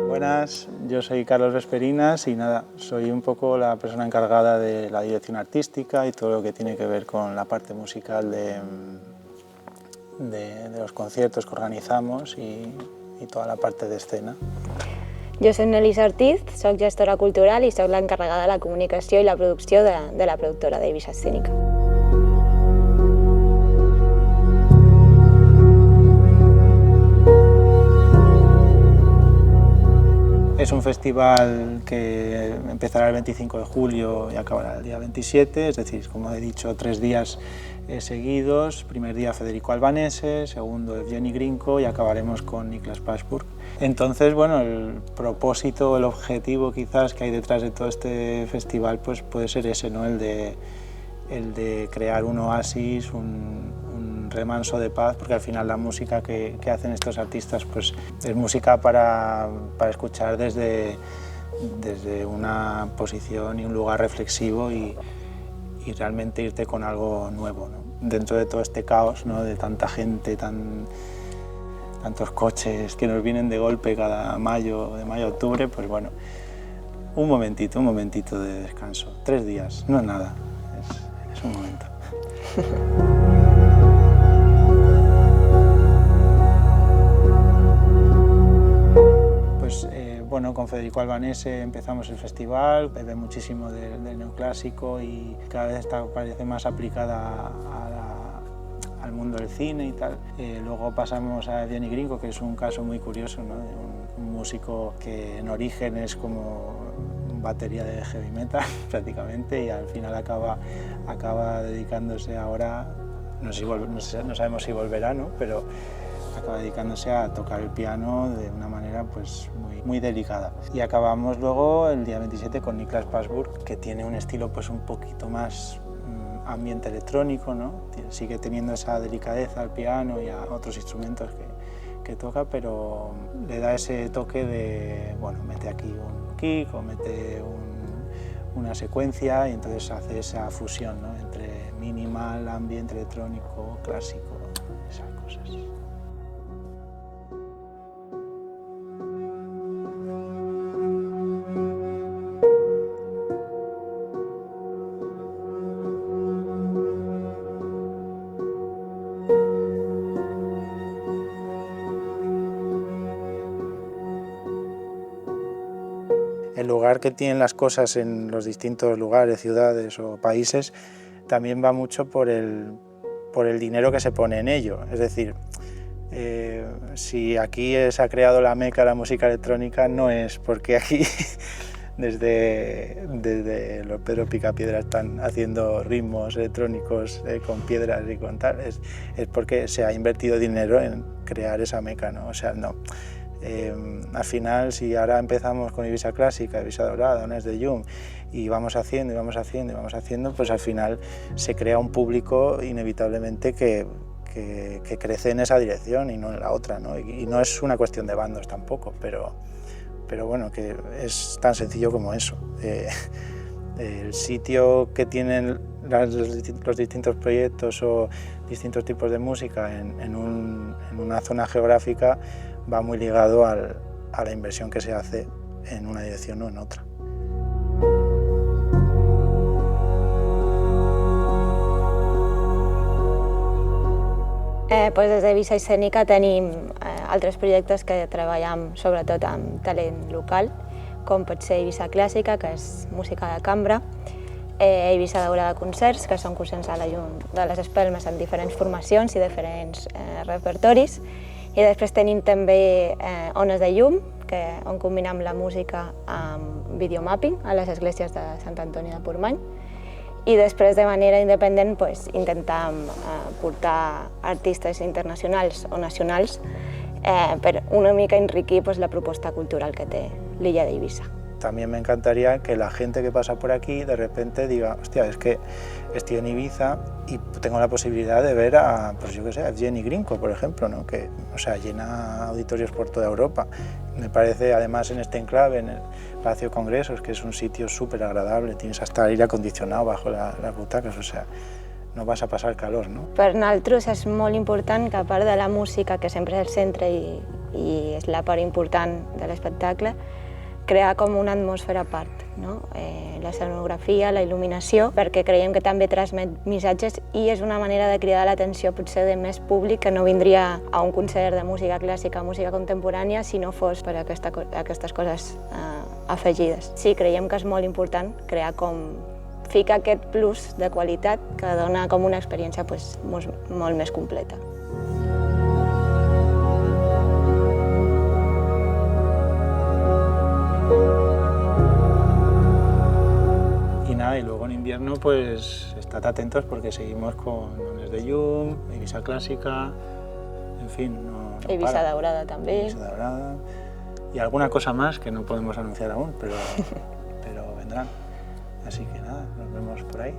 Buenas, yo soy Carlos Vesperinas y nada, soy un poco la persona encargada de la dirección artística y todo lo que tiene que ver con la parte musical de los conciertos que organizamos y toda la parte de escena. Jo soc Nelisa Ortiz, soc gestora cultural i soc l'encarregada de la comunicació i la producció de la productora d'Eivissa Escènica. Es un festival que empezará el 25 de julio y acabará el día 27, es decir, como he dicho, 3 días seguidos. Primer día Federico Albanese, segundo Evgeny Grinko y acabaremos con Niklas Paschburg. Entonces, bueno, el propósito, el objetivo quizás que hay detrás de todo este festival pues puede ser ese, ¿no? El de crear un oasis, un remanso de paz, porque al final la música que hacen estos artistas pues es música para escuchar desde una posición y un lugar reflexivo y realmente irte con algo nuevo, ¿no? Dentro de todo este caos, ¿no? De tanta gente, tantos coches que nos vienen de golpe cada mayo, de mayo a octubre, pues bueno, un momentito de descanso. 3 días, no es nada, es un momento. Pues bueno, con Federico Albanese empezamos el festival, bebe muchísimo del neoclásico y cada vez parece más aplicada al mundo del cine y tal. Luego pasamos a Evgeny Grinko, que es un caso muy curioso, ¿no? Un músico que en origen es como batería de heavy metal prácticamente y al final acaba dedicándose ahora, no sabemos si volverá, ¿no? Pero acaba dedicándose a tocar el piano de una manera pues muy delicada. Y acabamos luego el día 27 con Niklas Paschburg, que tiene un estilo pues un poquito más ambiente electrónico, ¿no? Sigue teniendo esa delicadeza al piano y a otros instrumentos que toca, pero le da ese toque de, bueno, mete aquí un kick o mete una secuencia y entonces hace esa fusión, ¿no? Entre minimal, ambiente electrónico, clásico, esas cosas. El lugar que tienen las cosas en los distintos lugares, ciudades o países, también va mucho por el dinero que se pone en ello. Es decir, si aquí se ha creado la meca de la música electrónica, no es porque aquí desde los Pedro Picapiedra están haciendo ritmos electrónicos con piedras y con tal, es porque se ha invertido dinero en crear esa meca, ¿no? O sea, no. Al final, si ahora empezamos con Eivissa Clásica, Eivissa Dorada, Ones de Llum, y vamos haciendo, pues al final se crea un público inevitablemente que crece en esa dirección y no en la otra, ¿no? Y no es una cuestión de bandos tampoco, pero bueno, que es tan sencillo como eso. El sitio que tienen los distintos proyectos o distintos tipos de música en una zona geográfica va muy ligado a la inversión que se hace en una dirección o en otra. Pues des d'Eivissa Escènica tenim altres projectes que treballem sobretot amb talent local, com pot ser Eivissa Clàssica, que és música de cambra, Eivissa Daurada Concerts, que són concerts a la llum de les espelmes en diferents formacions i diferents repertoris, i després tenim també Ones de Llum, on combinem la música amb videomapping a les esglésies de Sant Antoni de Portmany, i després de manera independent intentem portar artistes internacionals o nacionals per una mica enriquir la proposta cultural que té l'illa d'Eivissa. también me encantaría que la gente que pasa por aquí de repente diga, hostia, es que estoy en Ibiza y tengo la posibilidad de ver a, pues yo qué sé, a Jenny Grinko, por ejemplo, ¿no? Que, o sea, llena auditorios por toda Europa. Me parece, además, en este enclave, en el Palacio de Congresos, que es un sitio súper agradable, tienes hasta aire acondicionado bajo las butacas, o sea, no vas a passar calor, no? Per nosaltres és molt important que, a part de la música, que sempre és el centre i és la part important de l'espectacle, crear com una atmosfera a part, no? L'escenografia, la il·luminació, perquè creiem que també transmet missatges i és una manera de cridar l'atenció potser de més públic que no vindria a un concert de música clàssica o música contemporània si no fos per aquestes coses afegides. Sí, creiem que és molt important crear fica aquest plus de qualitat que dona com una experiència molt més completa. Y luego en invierno pues estad atentos porque seguimos con Dones de Llum, Ibiza Clásica, en fin, no Ibiza para. Daurada també. Ibiza Daurada y alguna cosa más que no podemos anunciar aún, pero vendrán. Así que nada, nos vemos por ahí.